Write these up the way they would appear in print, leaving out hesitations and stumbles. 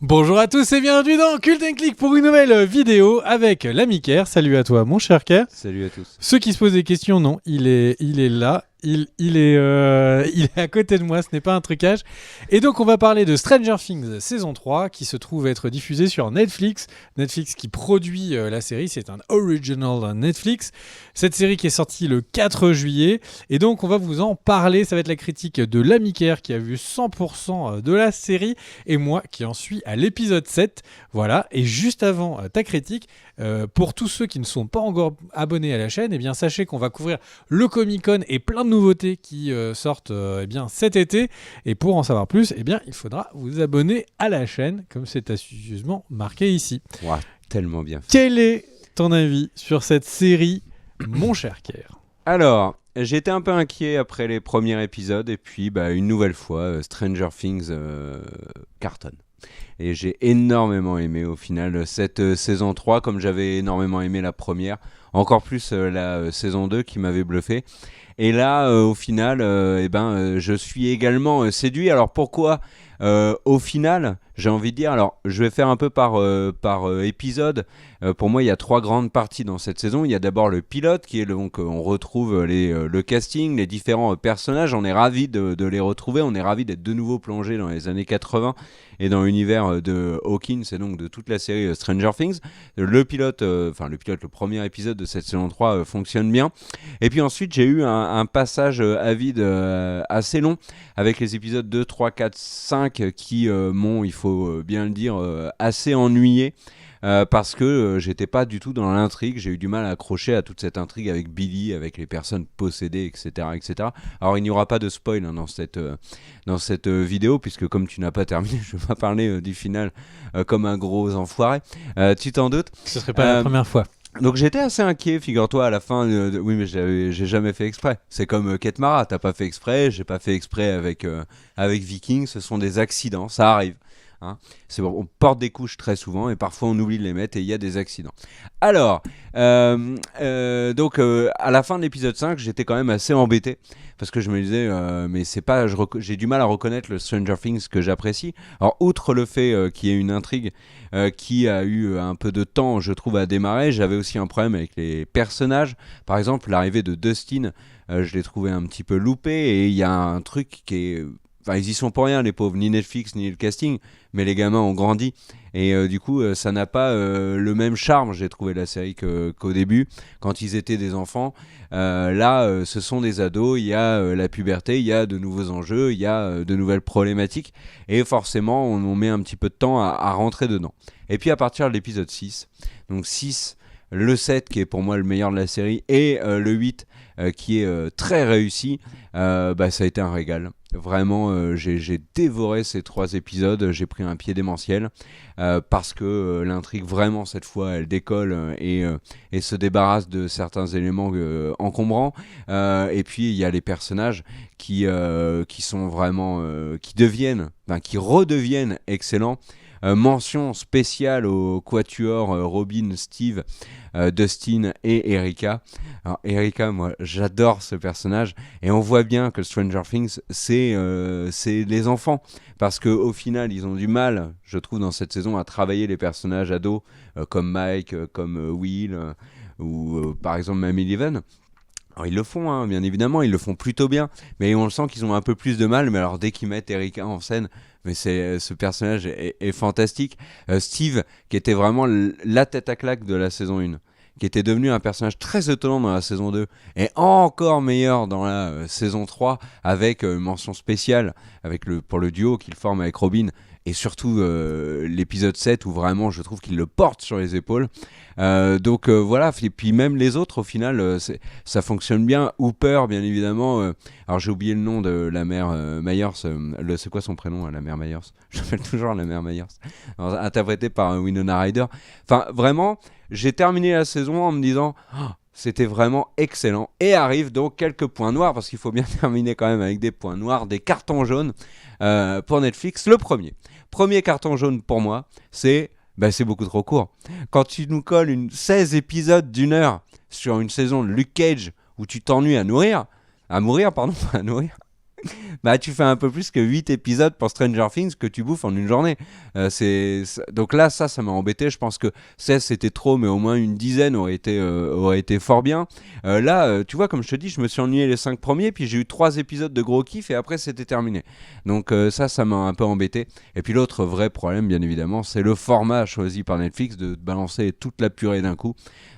Bonjour à tous et bienvenue dans Cult & Click pour une nouvelle vidéo avec l'ami Ker. Salut à toi mon cher Ker. Salut à tous. Ceux qui se posent des questions, non, il est là. Il est à côté de moi, ce n'est pas un trucage. Et donc on va parler de Stranger Things saison 3 qui se trouve être diffusée sur Netflix. Netflix qui produit la série, c'est un original Netflix. Cette série qui est sortie le 4 juillet. Et donc on va vous en parler, ça va être la critique de l'ami Ker qui a vu 100% de la série et moi qui en suis à l'épisode 7. Voilà, et juste avant ta critique, pour tous ceux qui ne sont pas encore abonnés à la chaîne, eh bien sachez qu'on va couvrir le Comic-Con et plein de nouveautés qui sortent eh bien, cet été. Et pour en savoir plus, eh bien, il faudra vous abonner à la chaîne, comme c'est astucieusement marqué ici. Wow, tellement bien fait. Quel est ton avis sur cette série, mon cher Ker ? Alors, j'étais un peu inquiet après les premiers épisodes et puis une nouvelle fois, Stranger Things cartonne. Et j'ai énormément aimé au final cette saison 3, comme j'avais énormément aimé la première. Encore plus la saison 2 qui m'avait bluffé. Et là, au final, je suis également séduit. Alors pourquoi au final, j'ai envie de dire, alors je vais faire un peu par épisode. Pour moi, il y a 3 grandes parties dans cette saison. Il y a d'abord le pilote, qui est donc on retrouve le casting, les différents personnages. On est ravis de les retrouver. On est ravis d'être de nouveau plongé dans les années 80 et dans l'univers de Hawkins et donc de toute la série Stranger Things. Le premier épisode de cette saison 3 fonctionne bien. Et puis ensuite, j'ai eu un passage à vide assez long avec les épisodes 2, 3, 4, 5 qui m'ont, il faut bien le dire, assez ennuyé. Parce que j'étais pas du tout dans l'intrigue, j'ai eu du mal à accrocher à toute cette intrigue avec Billy, avec les personnes possédées, etc. etc. Alors il n'y aura pas de spoil dans cette vidéo, puisque comme tu n'as pas terminé, je vais pas parler du final comme un gros enfoiré, tu t'en doutes. Ce serait pas la première fois. Donc j'étais assez inquiet, figure-toi, à la fin. Oui, mais j'ai jamais fait exprès. C'est comme Kate Mara, t'as pas fait exprès, j'ai pas fait exprès avec Viking, ce sont des accidents, ça arrive. Hein. On porte des couches très souvent et parfois on oublie de les mettre et il y a des accidents. Alors, à la fin de l'épisode 5, j'étais quand même assez embêté parce que je me disais, mais c'est pas, j'ai du mal à reconnaître le Stranger Things que j'apprécie. Alors, outre le fait qu'il y ait une intrigue qui a eu un peu de temps, je trouve, à démarrer, j'avais aussi un problème avec les personnages. Par exemple, l'arrivée de Dustin, je l'ai trouvé un petit peu loupé et il y a un truc qui est... Enfin, ils y sont pour rien, les pauvres, ni Netflix, ni le casting, mais les gamins ont grandi. Et du coup, ça n'a pas le même charme, j'ai trouvé la série qu'au début, quand ils étaient des enfants. Là, ce sont des ados, il y a la puberté, il y a de nouveaux enjeux, il y a de nouvelles problématiques. Et forcément, on met un petit peu de temps à rentrer dedans. Et puis à partir de l'épisode 6, donc 6, le 7 qui est pour moi le meilleur de la série, et le 8 qui est très réussi, ça a été un régal. Vraiment, j'ai dévoré ces 3 épisodes, j'ai pris un pied démentiel parce que l'intrigue vraiment cette fois elle décolle et se débarrasse de certains éléments encombrants. Et puis il y a les personnages qui sont vraiment, qui redeviennent excellents. Mention spéciale au quatuor Robin, Steve, Dustin et Erika. Alors Erika, moi j'adore ce personnage et on voit bien que Stranger Things c'est les enfants parce qu'au final ils ont du mal, je trouve, dans cette saison à travailler les personnages ados comme Mike, comme Will ou par exemple même Eleven. Alors ils le font, hein, bien évidemment, ils le font plutôt bien, mais on le sent qu'ils ont un peu plus de mal. Mais alors dès qu'ils mettent Erika en scène, mais ce personnage est fantastique. Steve, qui était vraiment la tête à claque de la saison 1, qui était devenu un personnage très étonnant dans la saison 2, et encore meilleur dans la saison 3, avec une mention spéciale pour le duo qu'il forme avec Robin, et surtout l'épisode 7 où vraiment je trouve qu'il le porte sur les épaules. Voilà, et puis même les autres au final ça fonctionne bien. Hooper, bien évidemment, alors j'ai oublié le nom de la mère Myers, c'est quoi son prénom, la mère Myers? Je l'appelle toujours la mère Myers, alors, interprétée par Winona Ryder. Enfin vraiment, j'ai terminé la saison en me disant c'était vraiment excellent. Et arrivent donc quelques points noirs, parce qu'il faut bien terminer quand même avec des points noirs, des cartons jaunes pour Netflix. Le premier carton jaune pour moi, c'est beaucoup trop court. Quand tu nous colles 16 épisodes d'1 heure sur une saison de Luke Cage où tu t'ennuies à mourir, Bah, tu fais un peu plus que 8 épisodes pour Stranger Things que tu bouffes en une journée. Donc là, ça m'a embêté. Je pense que 16 c'était trop, mais au moins une dizaine aurait été fort bien. Là, tu vois, comme je te dis, je me suis ennuyé les 5 premiers, puis j'ai eu 3 épisodes de gros kiff et après c'était terminé. Donc ça m'a un peu embêté. Et puis l'autre vrai problème, bien évidemment, c'est le format choisi par Netflix de balancer toute la purée d'un coup.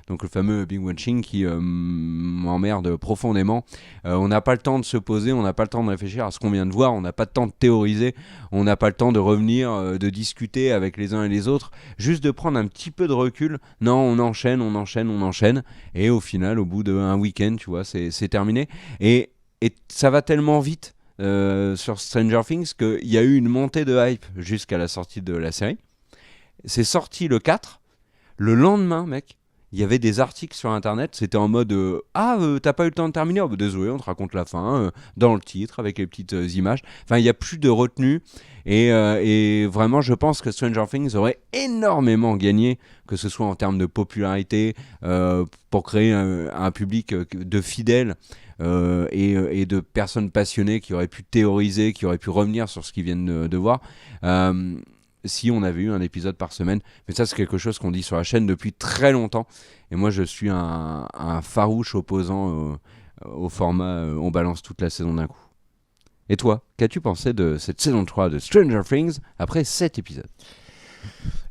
Donc le fameux binge watching qui m'emmerde profondément. On n'a pas le temps de se poser, on n'a pas le temps de réfléchir à ce qu'on vient de voir, on n'a pas le temps de théoriser, on n'a pas le temps de revenir, de discuter avec les uns et les autres, juste de prendre un petit peu de recul. Non, on enchaîne, et au final, au bout d'un week-end, tu vois, c'est terminé. Et ça va tellement vite sur Stranger Things qu'il y a eu une montée de hype jusqu'à la sortie de la série. C'est sorti le 4. Le lendemain, mec, il y avait des articles sur internet, c'était en mode t'as pas eu le temps de terminer, oh, bah, désolé, on te raconte la fin dans le titre avec les petites images. Enfin, il n'y a plus de retenue et vraiment, je pense que Stranger Things aurait énormément gagné, que ce soit en termes de popularité, pour créer un public de fidèles. Et de personnes passionnées qui auraient pu théoriser, qui auraient pu revenir sur ce qu'ils viennent de voir. Si on avait eu un épisode par semaine. Mais ça, c'est quelque chose qu'on dit sur la chaîne depuis très longtemps. Et moi, je suis un farouche opposant au format on balance toute la saison d'un coup. Et toi, qu'as-tu pensé de cette saison 3 de Stranger Things après 7 épisodes ?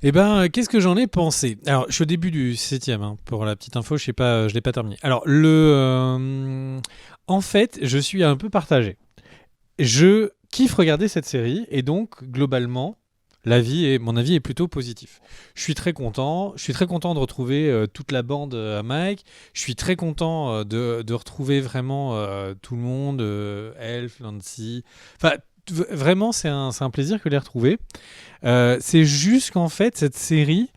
Eh ben, qu'est-ce que j'en ai pensé ? Alors, je suis au début du 7e, pour la petite info, je l'ai pas terminé. Alors, en fait, je suis un peu partagé. Je kiffe regarder cette série, et donc, globalement, mon avis est plutôt positif. Je suis très content de retrouver toute la bande à Mike. Je suis très content de retrouver vraiment tout le monde, Elf, Nancy. Enfin, vraiment, c'est un plaisir que de les retrouver. C'est juste qu'en fait, cette série,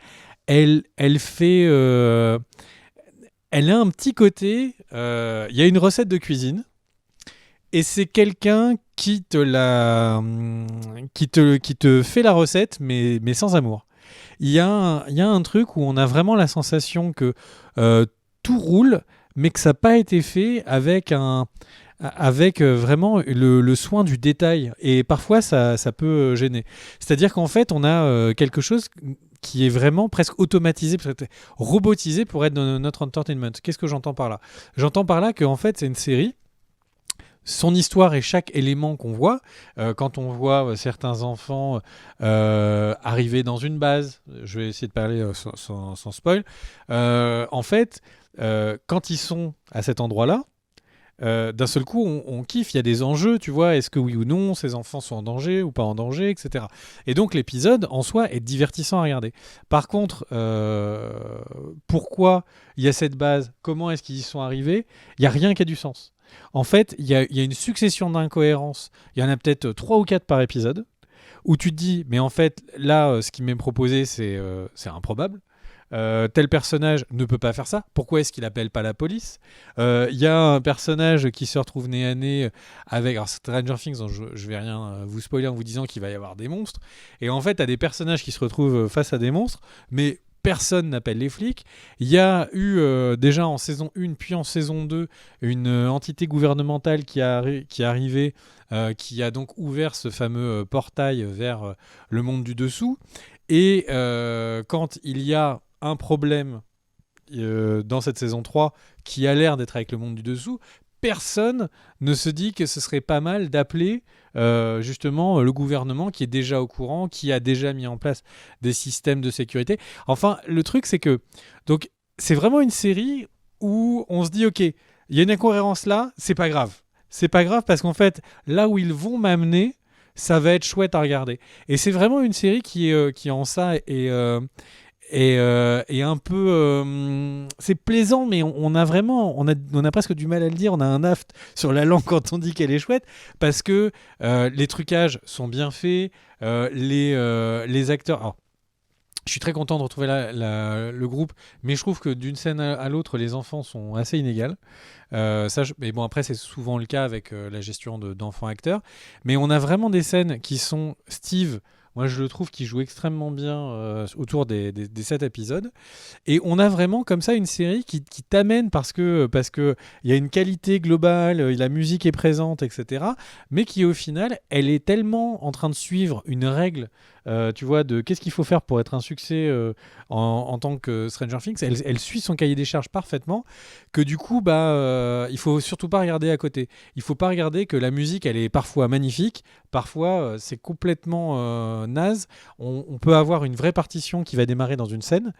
elle fait... elle a un petit côté... Il y a une recette de cuisine. Et c'est quelqu'un qui te fait la recette, mais sans amour. Il y a un truc où on a vraiment la sensation que tout roule, mais que ça n'a pas été fait avec vraiment le soin du détail. Et parfois, ça peut gêner. C'est-à-dire qu'en fait, on a quelque chose qui est vraiment presque automatisé, robotisé pour être dans notre entertainment. Qu'est-ce que j'entends par là ? J'entends par là qu'en fait, c'est une série. Son histoire et chaque élément qu'on voit, quand on voit certains enfants arriver dans une base, je vais essayer de parler sans spoil, en fait, quand ils sont à cet endroit-là, d'un seul coup, on kiffe, il y a des enjeux, tu vois, est-ce que oui ou non, ces enfants sont en danger ou pas en danger, etc. Et donc l'épisode, en soi, est divertissant à regarder. Par contre, pourquoi il y a cette base, comment est-ce qu'ils y sont arrivés, il n'y a rien qui a du sens. En fait, il y a une succession d'incohérences. Il y en a peut-être 3 ou 4 par épisode, où tu te dis, mais en fait, là, ce qui m'est proposé, c'est improbable. Tel personnage ne peut pas faire ça. Pourquoi est-ce qu'il appelle pas la police ? Il y a un personnage qui se retrouve nez à nez avec... Alors, Stranger Things, je vais rien vous spoiler en vous disant qu'il va y avoir des monstres. Et en fait, tu as des personnages qui se retrouvent face à des monstres, mais... personne n'appelle les flics. Il y a eu déjà en saison 1 puis en saison 2 une entité gouvernementale qui est arrivée, qui a donc ouvert ce fameux portail vers le monde du dessous. Et quand il y a un problème dans cette saison 3 qui a l'air d'être avec le monde du dessous, personne ne se dit que ce serait pas mal d'appeler justement le gouvernement qui est déjà au courant, qui a déjà mis en place des systèmes de sécurité. Enfin, le truc, c'est que donc c'est vraiment une série où on se dit, ok, il y a une incohérence là, c'est pas grave. C'est pas grave parce qu'en fait, là où ils vont m'amener, ça va être chouette à regarder. Et c'est vraiment une série qui en ça et un peu c'est plaisant, mais on a presque du mal à le dire, on a un aft sur la langue quand on dit qu'elle est chouette, parce que les trucages sont bien faits, les acteurs... Alors, je suis très content de retrouver le groupe, mais je trouve que d'une scène à l'autre, les enfants sont assez inégales. Mais bon, après, c'est souvent le cas avec la gestion d'enfants acteurs. Mais on a vraiment des scènes qui sont... Steve, Moi, je le trouve qu'il joue extrêmement bien autour des 7 épisodes. Et on a vraiment comme ça une série qui t'amène parce que il y a une qualité globale, la musique est présente, etc. Mais qui au final, elle est tellement en train de suivre une règle, tu vois, de qu'est-ce qu'il faut faire pour être un succès en tant que Stranger Things. Elle suit son cahier des charges parfaitement, que du coup, il faut surtout pas regarder à côté. Il faut pas regarder que la musique, elle est parfois magnifique, parfois c'est complètement naze. On peut avoir une vraie partition qui va démarrer dans une scène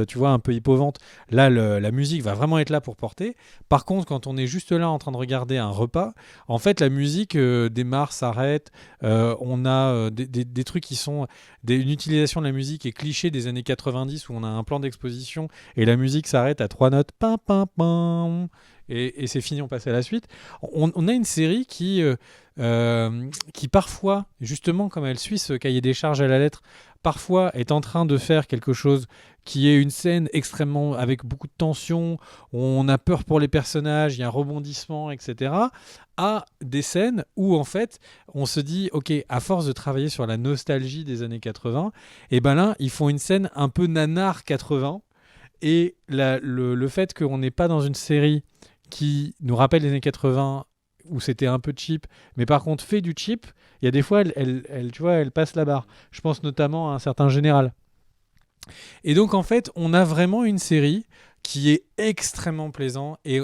tu vois, un peu hypovante. Là, la musique va vraiment être là pour porter. Par contre, quand on est juste là en train de regarder un repas, en fait, la musique démarre, s'arrête. On a des trucs qui sont une utilisation de la musique et cliché des années 90 où on a un plan d'exposition et la musique s'arrête à 3 notes. Pam, pam, pam. Et c'est fini, on passe à la suite. On a une série qui parfois, justement, comme elle suit ce cahier des charges à la lettre, parfois est en train de faire quelque chose qui est une scène extrêmement avec beaucoup de tension, où on a peur pour les personnages, il y a un rebondissement, etc. À des scènes où en fait on se dit ok, à force de travailler sur la nostalgie des années 80, et ben là ils font une scène un peu nanar 80, et le fait qu'on n'est pas dans une série qui nous rappelle les années 80 où c'était un peu cheap, mais par contre fait du cheap, il y a des fois tu vois, elle passe la barre. Je pense notamment à un certain Général. Et donc en fait, on a vraiment une série qui est extrêmement plaisant et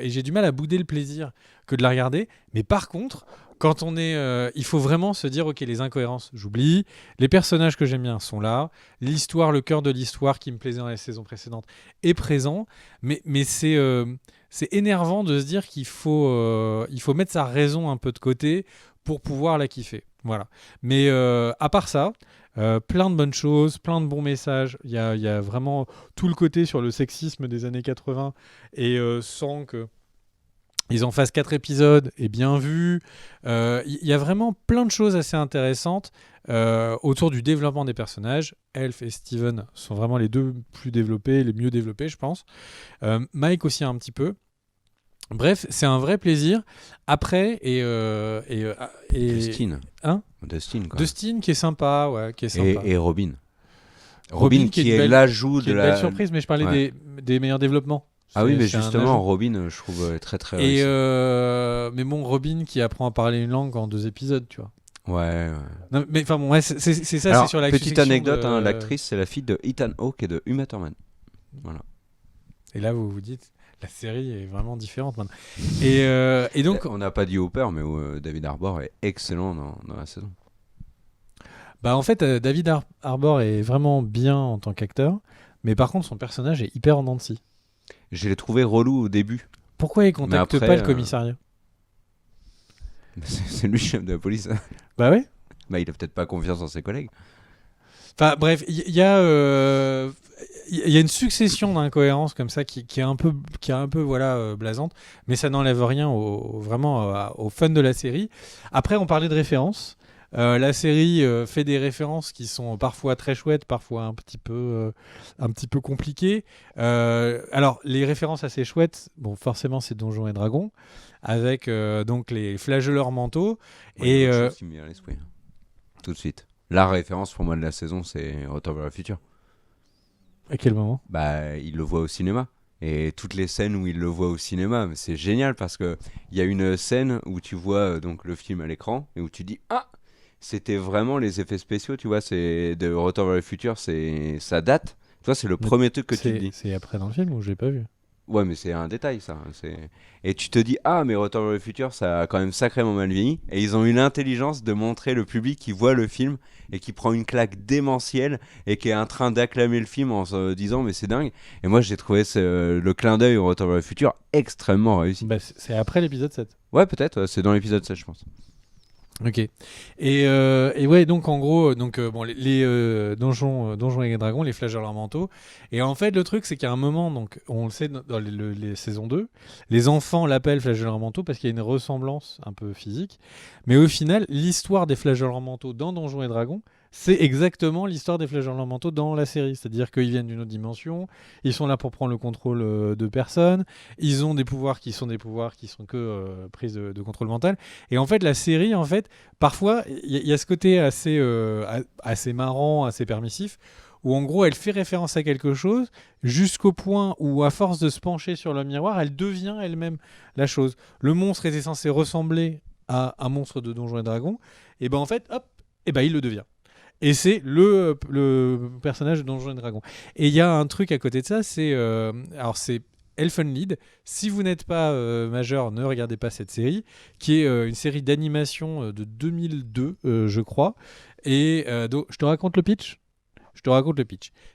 j'ai du mal à bouder le plaisir que de la regarder. Mais par contre, quand on est, il faut vraiment se dire ok, les incohérences, j'oublie. Les personnages que j'aime bien sont là. L'histoire, le cœur de l'histoire qui me plaisait dans les saisons précédentes est présent. Mais c'est énervant de se dire qu'il faut mettre sa raison un peu de côté pour pouvoir la kiffer. Voilà. Mais à part ça, plein de bonnes choses, plein de bons messages. Il y a vraiment tout le côté sur le sexisme des années 80 et sans que ils en fassent 4 épisodes et bien vu. Il y a vraiment plein de choses assez intéressantes autour du développement des personnages. Elf et Steven sont vraiment les deux plus développés, les mieux développés, je pense. Mike aussi un petit peu. Bref, c'est un vrai plaisir. Après, Dustin. Hein Dustin, quoi. Dustin qui est sympa, ouais, qui est sympa. Et Robin. Robin qui est l'ajout de une belle surprise, mais je parlais des meilleurs développements. Ah oui, mais justement, Robin, je trouve très très réussi. Mais bon, Robin qui apprend à parler une langue en 2 épisodes, tu vois. Ouais. Non, mais enfin bon, ouais, c'est ça. Alors, c'est sur la petite anecdote, l'actrice, c'est la fille de Ethan Hawke et de Uma Thurman. Voilà. Et là, vous vous dites, la série est vraiment différente maintenant. Et donc, on n'a pas dit Hopper, mais David Harbour est excellent dans la saison. Bah en fait, David Harbour est vraiment bien en tant qu'acteur, mais par contre, son personnage est hyper en dents de scie. Je l'ai trouvé relou au début. Pourquoi il contacte pas le commissariat ? C'est lui le chef de la police. Bah ouais. Bah il a peut-être pas confiance en ses collègues. Enfin bref, il y a une succession d'incohérences comme ça qui est un peu voilà blasante, mais ça n'enlève rien au fun de la série. Après, on parlait de références. La série fait des références qui sont parfois très chouettes, parfois un petit peu compliquées. Alors, les références assez chouettes, bon, forcément, c'est Donjons et Dragons, avec donc les flageoleurs mentaux. Ouais, et chose qui me vient à l'esprit. Tout de suite. La référence pour moi de la saison, c'est Retour vers le futur. À quel moment ? Bah, il le voit au cinéma. Et toutes les scènes où il le voit au cinéma, c'est génial parce que il y a une scène où tu vois donc le film à l'écran et où tu dis ah, c'était vraiment les effets spéciaux, tu vois, c'est de Retour vers le futur, ça date. Tu vois, c'est le premier truc que tu te dis. C'est après dans le film ou je l'ai pas vu ? Ouais, mais c'est un détail ça. Et tu te dis ah, mais Retour vers le futur, ça a quand même sacrément mal vieilli. Et ils ont eu l'intelligence de montrer le public qui voit le film et qui prend une claque démentielle et qui est en train d'acclamer le film en se disant mais c'est dingue. Et moi j'ai trouvé le clin d'œil au Retour vers le futur extrêmement réussi. Bah, c'est après l'épisode 7. Ouais, peut-être, c'est dans l'épisode 7 je pense. Ok. Et ouais, donc en gros, bon, les Donjons et Dragons, les flageoleurs mentaux. Et en fait, le truc, c'est qu'à un moment, donc, on le sait dans les saisons 2, les enfants l'appellent flageoleurs mentaux parce qu'il y a une ressemblance un peu physique. Mais au final, l'histoire des flageoleurs mentaux dans Donjons et Dragons, C'est exactement l'histoire des flagellants mentaux dans la série. C'est-à-dire qu'ils viennent d'une autre dimension, ils sont là pour prendre le contrôle de personnes, ils ont des pouvoirs qui sont que prise de contrôle mental. Et en fait, la série, parfois, il y a ce côté assez marrant, assez permissif, où en gros, elle fait référence à quelque chose jusqu'au point où, à force de se pencher sur le miroir, elle devient elle-même la chose. Le monstre était censé ressembler à un monstre de Donjons et Dragons, et ben en fait, hop, et ben il le devient. Et c'est le personnage de Donjons et Dragons. Et il y a un truc à côté de ça, c'est Elfenlied. Si vous n'êtes pas majeur, ne regardez pas cette série, qui est une série d'animation de 2002, je crois. Et donc, je te raconte le pitch.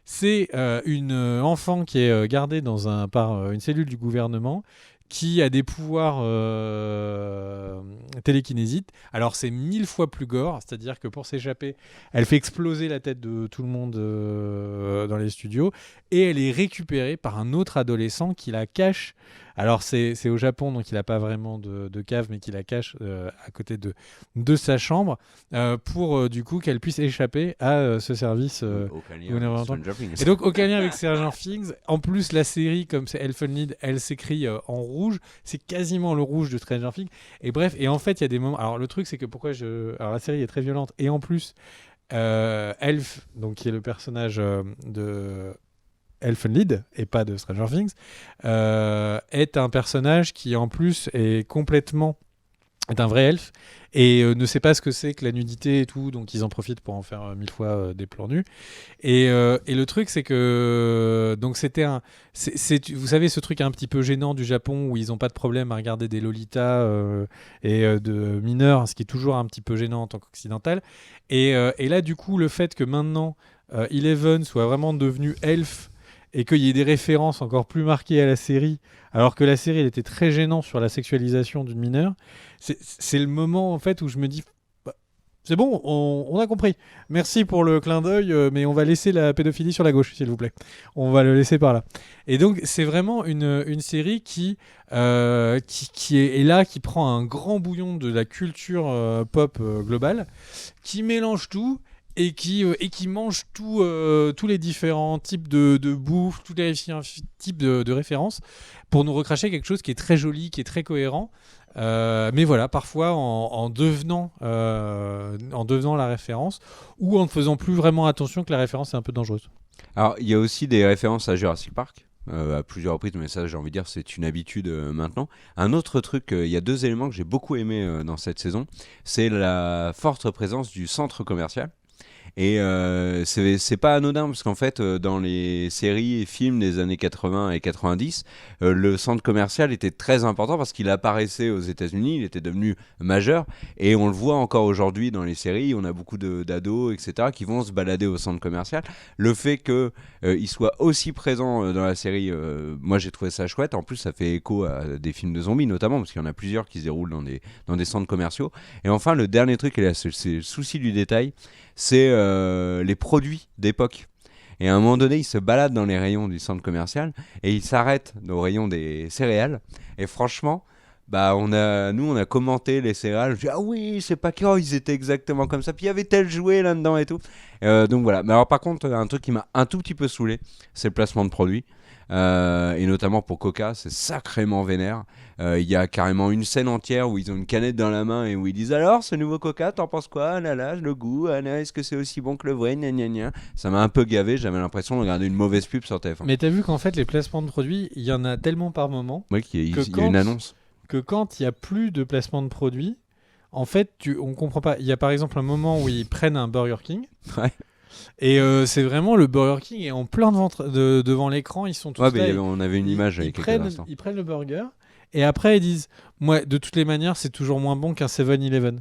C'est une enfant qui est gardée par une cellule du gouvernement qui a des pouvoirs télékinésiques. Alors c'est 1000 fois plus gore, c'est-à-dire que pour s'échapper, elle fait exploser la tête de tout le monde dans les studios, et elle est récupérée par un autre adolescent qui la cache. Alors c'est au Japon, donc il n'a pas vraiment de cave, mais qui la cache à côté de sa chambre pour du coup qu'elle puisse échapper à ce service. Aucun lien avec Stranger Things. Et donc aucun lien avec Stranger Things. En plus, la série, comme c'est Elfenlied, elle s'écrit en rouge. C'est quasiment le rouge de Stranger Things. Et bref, et en fait, il y a des moments. Alors le truc, c'est que alors la série est très violente, et en plus, Elf, donc qui est le personnage de Elfenlied et pas de Stranger Things, est un personnage qui en plus est un vrai elfe et ne sait pas ce que c'est que la nudité et tout, donc ils en profitent pour en faire 1000 fois des plans nus. Et le truc, c'est que donc vous savez, ce truc un petit peu gênant du Japon où ils n'ont pas de problème à regarder des lolitas de mineurs, ce qui est toujours un petit peu gênant en tant qu'occidental. Et là, du coup, le fait que maintenant Eleven soit vraiment devenu elfe et qu'il y ait des références encore plus marquées à la série, alors que la série elle était très gênante sur la sexualisation d'une mineure, c'est le moment en fait où je me dis bah, c'est bon, on a compris. Merci pour le clin d'œil, mais on va laisser la pédophilie sur la gauche, s'il vous plaît. On va le laisser par là. Et donc c'est vraiment une série qui est là, qui prend un grand bouillon de la culture pop globale, qui mélange tout et qui mange tous les différents types de bouffe, tous les types de références, pour nous recracher quelque chose qui est très joli, qui est très cohérent. Mais voilà, parfois en devenant la référence, ou en ne faisant plus vraiment attention que la référence est un peu dangereuse. Alors, il y a aussi des références à Jurassic Park. À plusieurs reprises, mais ça, j'ai envie de dire, c'est une habitude maintenant. Un autre truc, il y a 2 éléments que j'ai beaucoup aimé dans cette saison, c'est la forte présence du centre commercial. Et c'est pas anodin parce qu'en fait, dans les séries et films des années 80 et 90, le centre commercial était très important parce qu'il apparaissait aux États-Unis, il était devenu majeur, et on le voit encore aujourd'hui dans les séries. On a beaucoup d'ados, etc., qui vont se balader au centre commercial. Le fait qu'il soit aussi présent dans la série, moi j'ai trouvé ça chouette. En plus, ça fait écho à des films de zombies notamment, parce qu'il y en a plusieurs qui se déroulent dans des centres commerciaux. Et enfin, le dernier truc, et là, c'est le souci du détail, c'est les produits d'époque. Et à un moment donné, il se balade dans les rayons du centre commercial et il s'arrête au rayon des céréales. Et franchement, bah on a commenté les céréales. Je dis, ah oui, c'est pas clair, ils étaient exactement comme ça. Puis il y avait tel jouet là-dedans et tout. Donc voilà. Mais alors par contre, un truc qui m'a un tout petit peu saoulé, c'est le placement de produits. Et notamment pour Coca, c'est sacrément vénère. Il y a carrément une scène entière où ils ont une canette dans la main et où ils disent, alors ce nouveau Coca, t'en penses quoi? Ah là là, le goût, ah là, est-ce que c'est aussi bon que le vrai? Gna gna gna. Ça m'a un peu gavé, j'avais l'impression de regarder une mauvaise pub sur TF1. Mais t'as vu qu'en fait les placements de produits, il y en a tellement par moment, Oui, il y a une annonce, que quand il y a plus de placement de produits, en fait on comprend pas. Il y a par exemple un moment où ils prennent un Burger King. ouais. Et c'est vraiment le Burger King est en plein devant l'écran, ils sont tous là. On avait une image avec quelques instants. Ils prennent le burger et après ils disent, moi de toutes les manières c'est toujours moins bon qu'un 7-Eleven.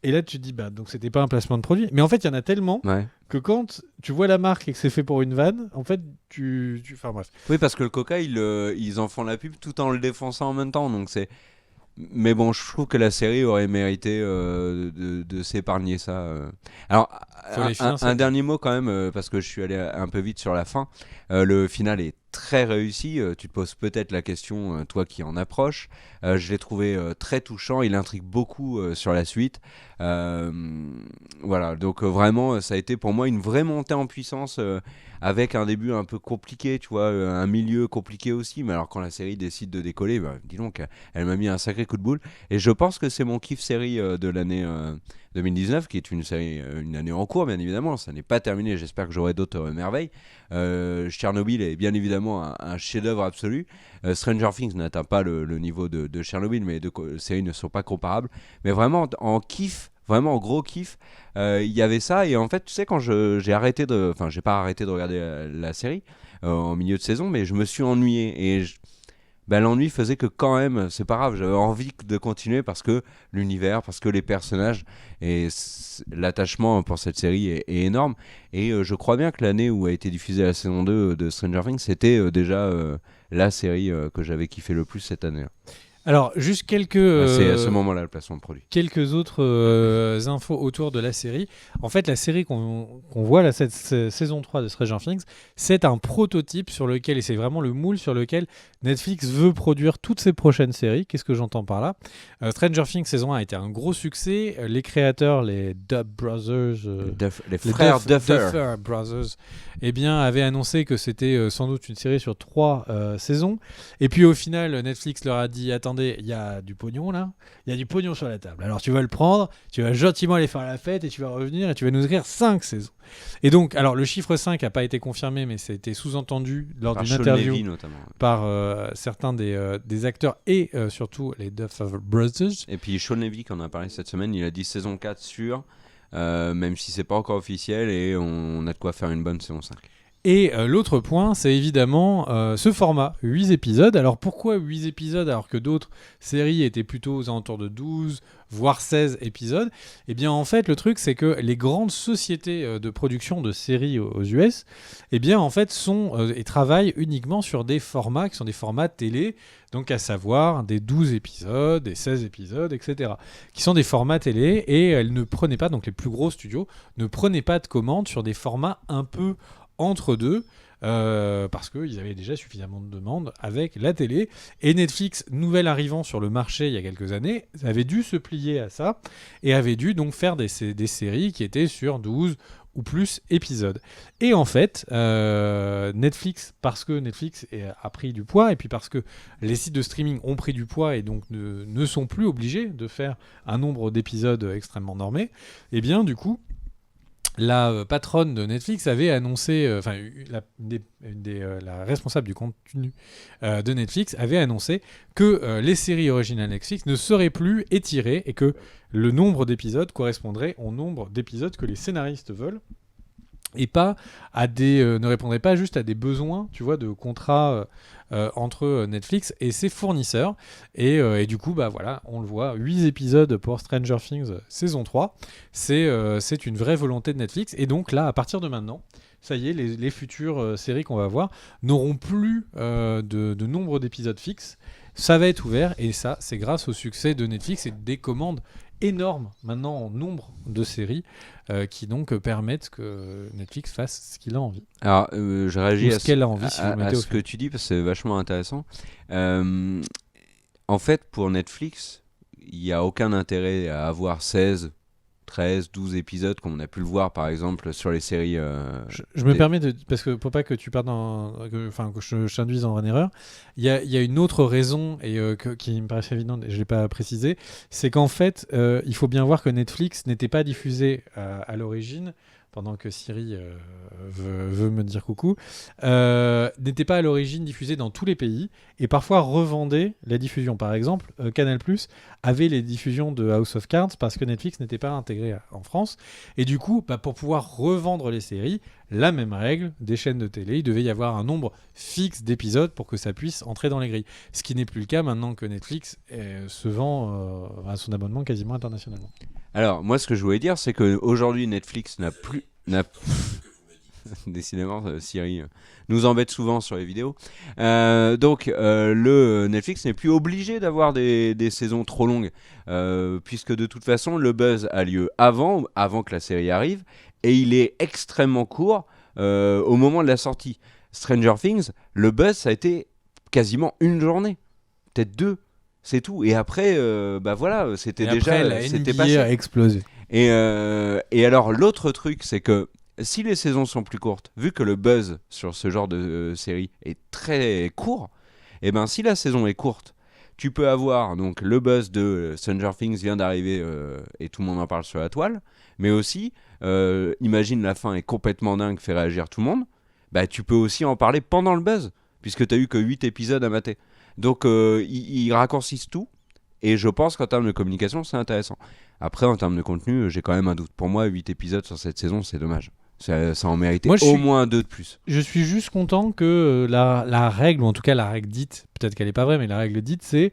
Et là tu te dis bah donc c'était pas un placement de produit, mais en fait il y en a tellement que quand tu vois la marque et que c'est fait pour une vanne, en fait enfin bref. Oui, parce que le Coca ils en font la pub tout en le défonçant en même temps, donc c'est. Mais bon, je trouve que la série aurait mérité de s'épargner ça. Alors, un dernier mot quand même, parce que je suis allé un peu vite sur la fin. Le final est très réussi. Tu te poses peut-être la question, toi qui en approches. Je l'ai trouvé très touchant. Il intrigue beaucoup sur la suite. Voilà, donc vraiment, ça a été pour moi une vraie montée en puissance avec un début un peu compliqué, tu vois, un milieu compliqué aussi. Mais alors, quand la série décide de décoller, bah, dis donc, elle m'a mis un sacré coup de boule. Et je pense que c'est mon kiff série de l'année 2019, qui est une série, une année en cours, bien évidemment. Ça n'est pas terminé. J'espère que j'aurai d'autres merveilles. Chernobyl est bien évidemment un chef-d'œuvre absolu. Stranger Things n'atteint pas le niveau de Chernobyl, mais les deux séries ne sont pas comparables. Mais vraiment, en kiff, vraiment en gros kiff, il y avait ça. Et en fait, tu sais, quand j'ai arrêté de. Enfin, j'ai pas arrêté de regarder la série en milieu de saison, mais je me suis ennuyé. Et ben, l'ennui faisait que quand même, c'est pas grave, j'avais envie de continuer parce que l'univers, parce que les personnages et l'attachement pour cette série est énorme. Et je crois bien que l'année où a été diffusée la saison 2 de Stranger Things, c'était déjà la série que j'avais kiffé le plus cette année. Alors, juste quelques... c'est à ce moment-là le placement de produit. Quelques autres infos autour de la série. En fait, la série qu'on voit, là, cette saison 3 de Stranger Things, c'est un prototype sur lequel, et c'est vraiment le moule sur lequel Netflix veut produire toutes ses prochaines séries. Qu'est-ce que j'entends par là ? Stranger Things saison 1 a été un gros succès. Les créateurs, les Duffer Brothers... les frères Duffer Brothers, eh bien, avaient annoncé que c'était sans doute une série sur 3 saisons. Et puis au final, Netflix leur a dit, attendez, il y a du pognon là, il y a du pognon sur la table. Alors tu vas le prendre, tu vas gentiment aller faire la fête et tu vas revenir et tu vas nous écrire 5 saisons. Et donc, alors le chiffre 5 n'a pas été confirmé, mais ça a été sous-entendu lors d'une interview par certains des acteurs et surtout les Duffer Brothers. Et puis Sean Levy, qui en a parlé cette semaine, il a dit saison 4 sûre, même si c'est pas encore officiel, et on a de quoi faire une bonne saison 5. Et l'autre point, c'est évidemment ce format, 8 épisodes. Alors pourquoi 8 épisodes alors que d'autres séries étaient plutôt aux alentours de 12, voire 16 épisodes ? Eh bien en fait, le truc, c'est que les grandes sociétés de production de séries aux US, eh bien en fait, et travaillent uniquement sur des formats qui sont des formats télé, donc à savoir des 12 épisodes, des 16 épisodes, etc. Qui sont des formats télé, et elles ne prenaient pas, donc les plus gros studios, ne prenaient pas de commandes sur des formats un peu entre deux, parce qu'ils avaient déjà suffisamment de demandes avec la télé. Et Netflix, nouvel arrivant sur le marché il y a quelques années, avait dû se plier à ça, et avait dû donc faire des séries qui étaient sur 12 ou plus épisodes. Et en fait, Netflix, parce que Netflix a pris du poids, et puis parce que les sites de streaming ont pris du poids et donc ne sont plus obligés de faire un nombre d'épisodes extrêmement normé, et bien du coup, la patronne de Netflix avait annoncé, la responsable du contenu de Netflix avait annoncé que les séries originales Netflix ne seraient plus étirées et que le nombre d'épisodes correspondrait au nombre d'épisodes que les scénaristes veulent, et pas à ne répondrait pas juste à des besoins, tu vois, de contrats entre Netflix et ses fournisseurs. Et du coup, bah voilà, on le voit, 8 épisodes pour Stranger Things saison 3. C'est une vraie volonté de Netflix. Et donc là, à partir de maintenant, ça y est, les futures séries qu'on va voir n'auront plus de nombre d'épisodes fixes. Ça va être ouvert, et ça, c'est grâce au succès de Netflix et des commandes énormes maintenant en nombre de séries qui donc permettent que Netflix fasse ce qu'il a envie. Alors, je réagis à ce que tu dis parce que c'est vachement intéressant. En fait, pour Netflix, il n'y a aucun intérêt à avoir 16, 13, 12 épisodes comme on a pu le voir par exemple sur les séries. Je me permets parce que pour pas que tu partes que je t'induise en erreur, il y a une autre raison qui me paraissait évidente et je l'ai pas précisé, c'est qu'en fait il faut bien voir que Netflix n'était pas diffusé à l'origine, pendant que Siri veut me dire coucou, n'était pas à l'origine diffusé dans tous les pays et parfois revendait la diffusion. Par exemple, Canal+ avait les diffusions de House of Cards parce que Netflix n'était pas intégré en France. Et du coup, pour pouvoir revendre les séries, la même règle des chaînes de télé, il devait y avoir un nombre fixe d'épisodes pour que ça puisse entrer dans les grilles. Ce qui n'est plus le cas maintenant que Netflix se vend à son abonnement quasiment internationalement. Alors, moi, ce que je voulais dire, c'est qu'aujourd'hui, Netflix n'a décidément, Siri nous embête souvent sur les vidéos. Donc, le Netflix n'est plus obligé d'avoir des saisons trop longues, puisque de toute façon, le buzz a lieu avant que la série arrive, et il est extrêmement court au moment de la sortie. Stranger Things, le buzz, ça a été quasiment une journée, peut-être 2, c'est tout. Et après, bah voilà, c'était Et déjà, après, la c'était NBA passé. a explosé. Et alors, l'autre truc, c'est que si les saisons sont plus courtes, vu que le buzz sur ce genre de série est très court, et ben si la saison est courte, tu peux avoir donc le buzz de Stranger Things vient d'arriver et tout le monde en parle sur la toile, mais aussi, imagine la fin est complètement dingue, fait réagir tout le monde, bah tu peux aussi en parler pendant le buzz, puisque tu as eu que 8 épisodes à mater. Donc ils raccourcissent tout, et je pense qu'en termes de communication, c'est intéressant. Après, en termes de contenu, j'ai quand même un doute. Pour moi, 8 épisodes sur cette saison, c'est dommage. Ça en méritait au moins 2 de plus. Je suis juste content que la règle, ou en tout cas la règle dite, peut-être qu'elle n'est pas vraie, mais la règle dite, c'est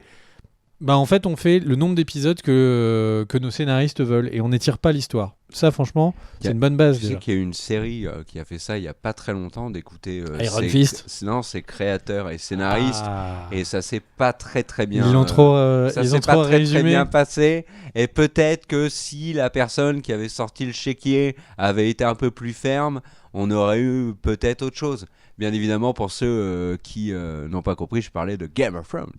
bah en fait on fait le nombre d'épisodes que nos scénaristes veulent et on n'étire pas l'histoire. Ça franchement, c'est une bonne base Tu sais déjà. qu'il y a une série qui a fait ça il y a pas très longtemps, d'écouter Iron Fist. ses créateurs et scénaristes, et ça s'est pas très très bien. Ils l'ont trop, ça ils s'est ont pas trop très, résumé. très bien passé. Et peut-être que si la personne qui avait sorti le chéquier avait été un peu plus ferme, on aurait eu peut-être autre chose. Bien évidemment, pour ceux qui n'ont pas compris, je parlais de Game of Thrones.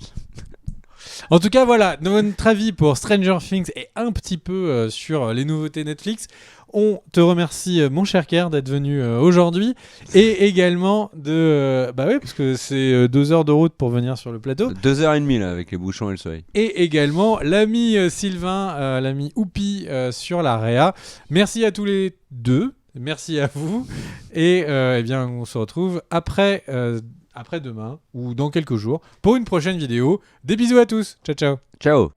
En tout cas, voilà, notre avis pour Stranger Things et un petit peu sur les nouveautés Netflix. On te remercie, mon cher Kerr, d'être venu aujourd'hui. Et également de... bah oui, parce que c'est 2 heures de route pour venir sur le plateau. 2h30 là, avec les bouchons et le soleil. Et également l'ami Sylvain, l'ami Oupi sur la Réa. Merci à tous les deux. Merci à vous. Et eh bien, on se retrouve après demain ou dans quelques jours pour une prochaine vidéo. Des bisous à tous. Ciao, ciao. Ciao.